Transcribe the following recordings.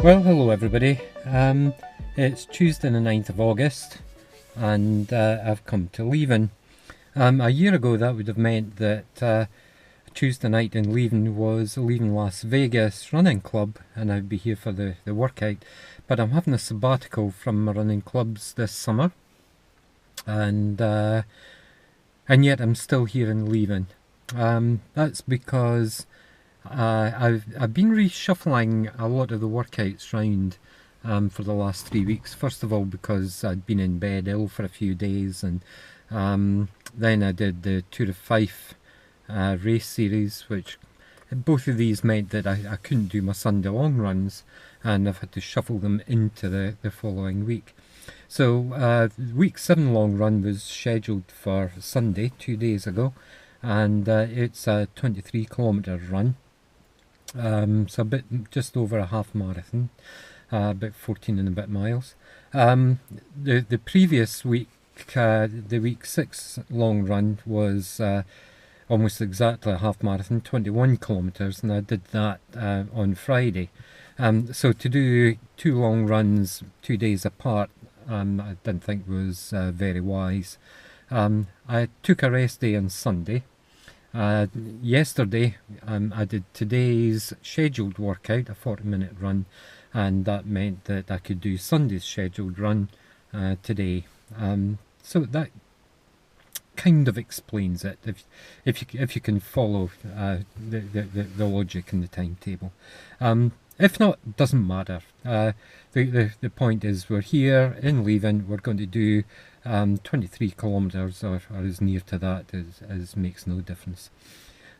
Well, hello everybody. It's Tuesday the 9th of August and I've come to Leven. A year ago that would have meant that Tuesday night in Leven was Leven Las Vegas running club and I'd be here for the workout, but I'm having a sabbatical from my running clubs this summer and yet I'm still here in Leven. That's because I've been reshuffling a lot of the workouts round for the last 3 weeks. First of all, because I'd been in bed ill for a few days, and then I did the Tour of Fife race series, which both of these meant that I couldn't do my Sunday long runs, and I've had to shuffle them into the following week. So week 7 long run was scheduled for Sunday, 2 days ago, and it's a 23-kilometre run. So a bit, just over a half marathon, about 14 and a bit miles. The previous week, the week 6 long run was almost exactly a half marathon, 21 kilometres, and I did that on Friday. So to do 2 long runs 2 days apart, I didn't think was very wise. I took a rest day on Sunday. Yesterday I did today's scheduled workout, a 40-minute run, and that meant that I could do Sunday's scheduled run today. So that kind of explains it, if you can follow the logic in the timetable. If not, it doesn't matter. The point is, we're here in Leven. We're going to do 23 kilometres or as near to that as makes no difference.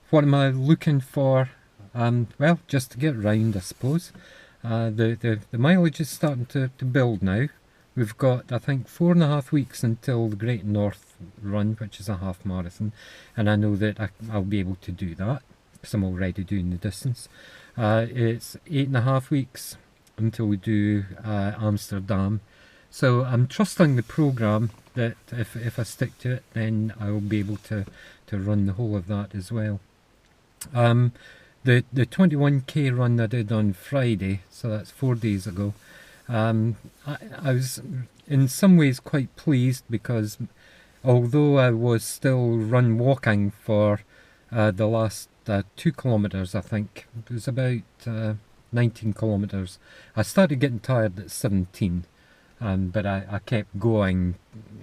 What am I looking for? Well, just to get round, I suppose. The mileage is starting to build now. We've got, I think, 4.5 weeks until the Great North Run, which is a half marathon, and I know that I'll be able to do that because I'm already doing the distance. It's 8.5 weeks until we do Amsterdam. So I'm trusting the programme that if I stick to it, then I'll be able to run the whole of that as well. The 21k run I did on Friday, so that's 4 days ago, I was in some ways quite pleased because although I was still walking for the last 2 kilometres, I think, it was about 19 kilometres, I started getting tired at 17. But I kept going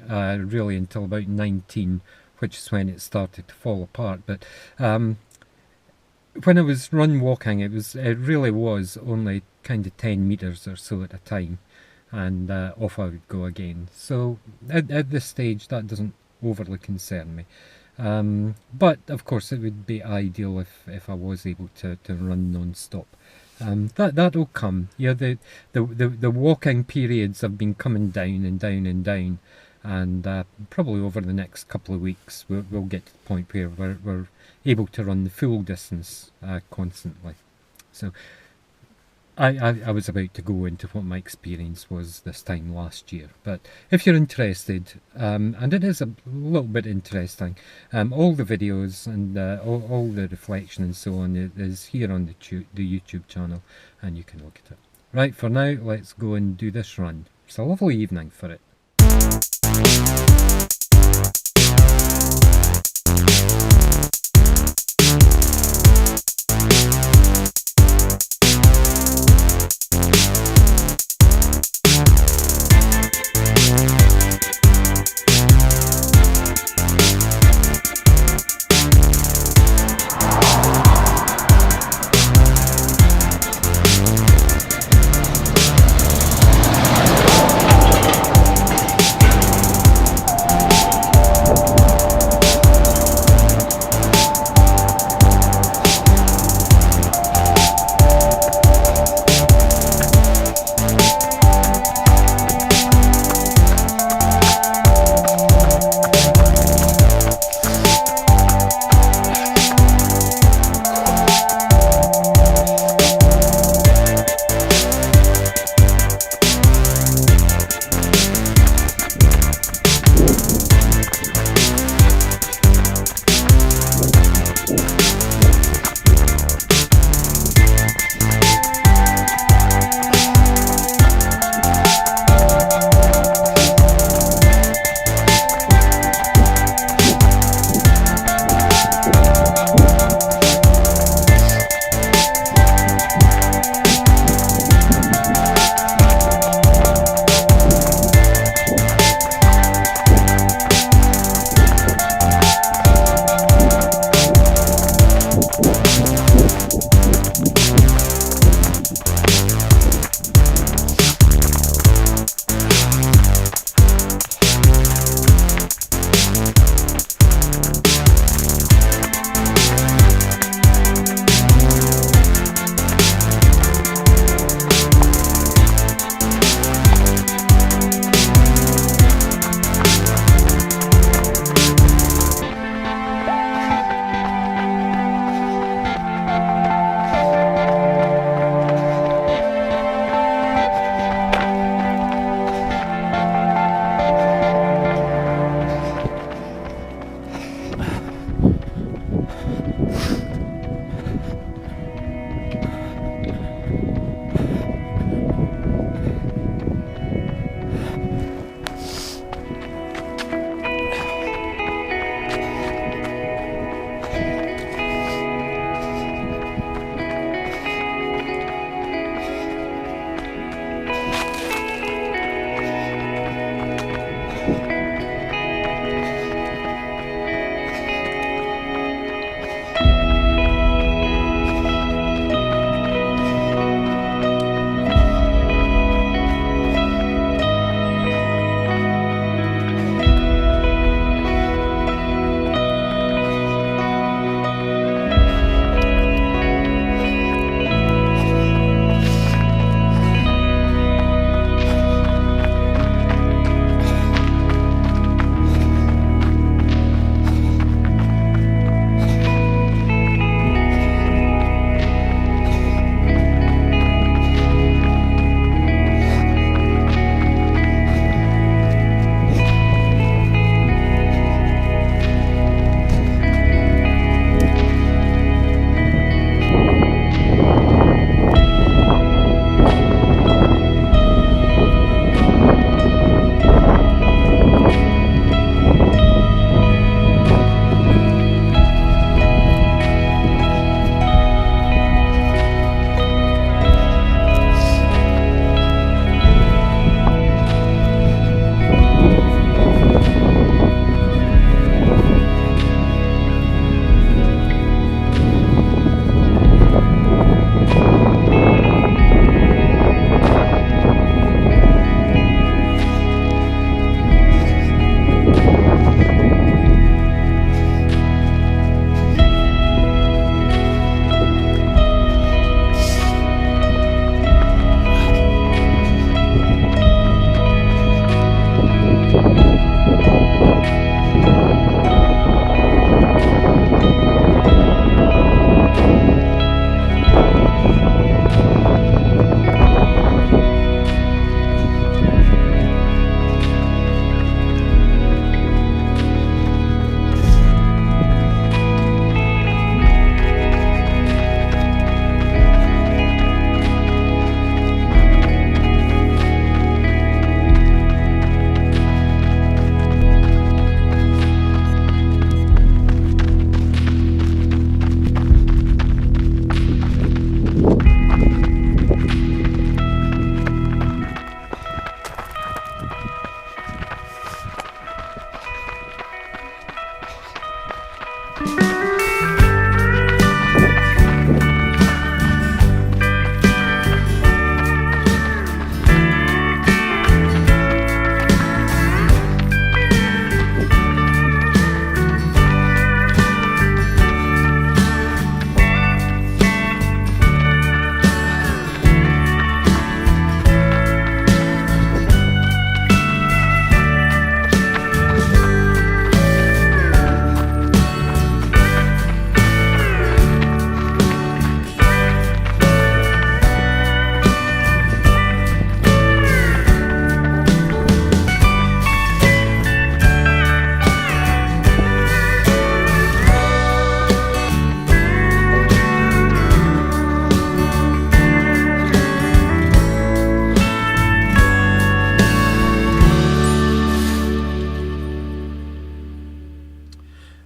really until about 19, which is when it started to fall apart. But when I was walking, it really was only kind of 10 metres or so at a time, and off I would go again. So at this stage, that doesn't overly concern me. But of course, it would be ideal if I was able to run non-stop. That'll come. Yeah, the walking periods have been coming down and down and down, and probably over the next couple of weeks we'll get to the point where we're able to run the full distance constantly. So I was about to go into what my experience was this time last year, but if you're interested, and it is a little bit interesting, all the videos and all the reflection and so on is here on the YouTube channel, and you can look at it. Right, for now, let's go and do this run. It's a lovely evening for it.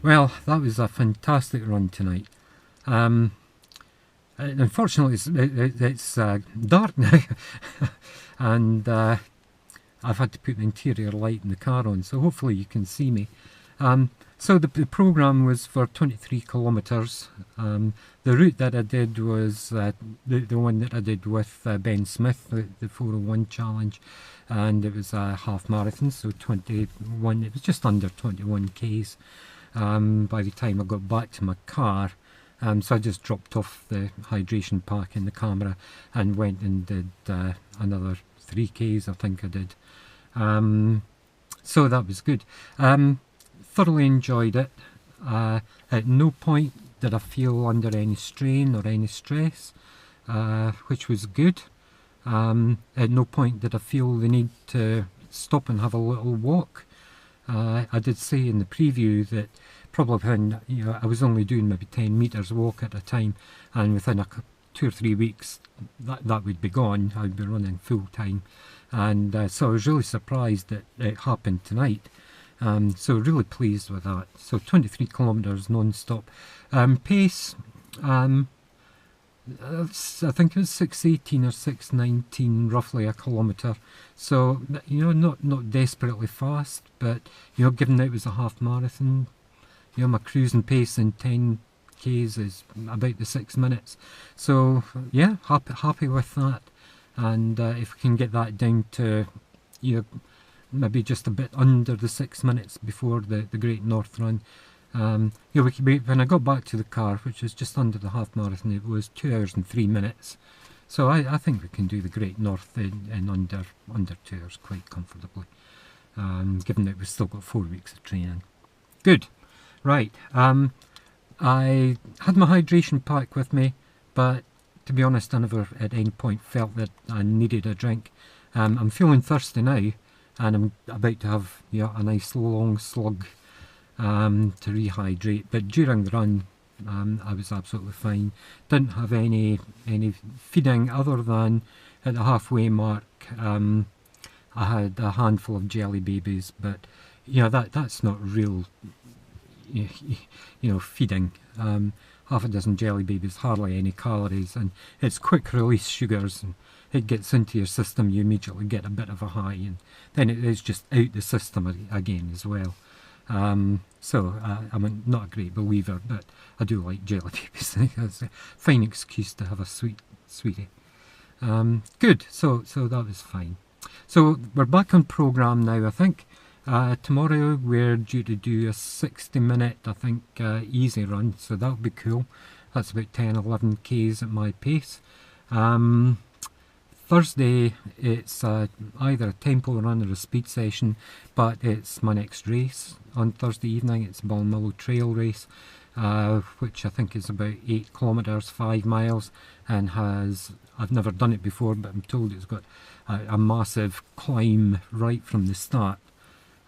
Well, that was a fantastic run tonight. Unfortunately, it's dark now, and I've had to put the interior light in the car on, so hopefully you can see me. So the programme was for 23 kilometres. The route that I did was the one that I did with Ben Smith, the 401 challenge, and it was a half marathon, so 21. It was just under 21 k's. By the time I got back to my car, so I just dropped off the hydration pack in the camera and went and did another 3 k's, I think I did. So that was good. Thoroughly enjoyed it. At no point did I feel under any strain or any stress, which was good. At no point did I feel the need to stop and have a little walk. I did say in the preview that probably when I was only doing maybe 10 metres walk at a time, and within 2 or 3 weeks that would be gone. I'd be running full time, and so I was really surprised that it happened tonight. So really pleased with that. So 23 kilometres non-stop. Pace, I think it was 6:18 or 6:19 roughly a kilometre. So not desperately fast, but given that it was a half marathon, my cruising pace in 10 k's is about the 6 minutes. So yeah, happy with that. And if we can get that down to maybe just a bit under the 6 minutes before the Great North Run. When I got back to the car, which was just under the half marathon, it was 2 hours and 3 minutes. So I think we can do the Great North in under 2 hours quite comfortably, given that we've still got 4 weeks of training. Good. Right. I had my hydration pack with me, but to be honest, I never at any point felt that I needed a drink. I'm feeling thirsty now, and I'm about to have a nice long slug to rehydrate. But during the run, I was absolutely fine. Didn't have any feeding other than at the halfway mark. I had a handful of jelly babies, but that's not real. Feeding. Half a dozen jelly babies, hardly any calories, and it's quick release sugars, and it gets into your system, you immediately get a bit of a high, and then it is just out the system again as well. So I'm not a great believer, but I do like jelly babies. It's a fine excuse to have a sweetie. Good, so that was fine. So we're back on programme now, I think. Tomorrow we're due to do a 60-minute, I think, easy run, so that'll be cool. That's about 10-11 k's at my pace. Thursday it's either a tempo run or a speed session, but it's my next race on Thursday evening. It's Balmillo Trail race, which I think is about 8 kilometres, 5 miles, and I've never done it before, but I'm told it's got a massive climb right from the start.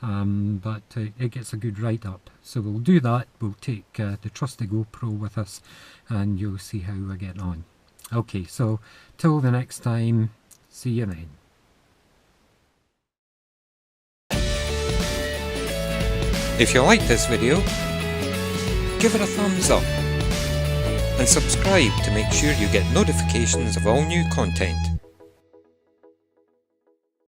But it gets a good ride up, so we'll do that. We'll take the trusty GoPro with us, and you'll see how we get on. Okay, so till the next time, see you then. If you like this video, give it a thumbs up and subscribe to make sure you get notifications of all new content.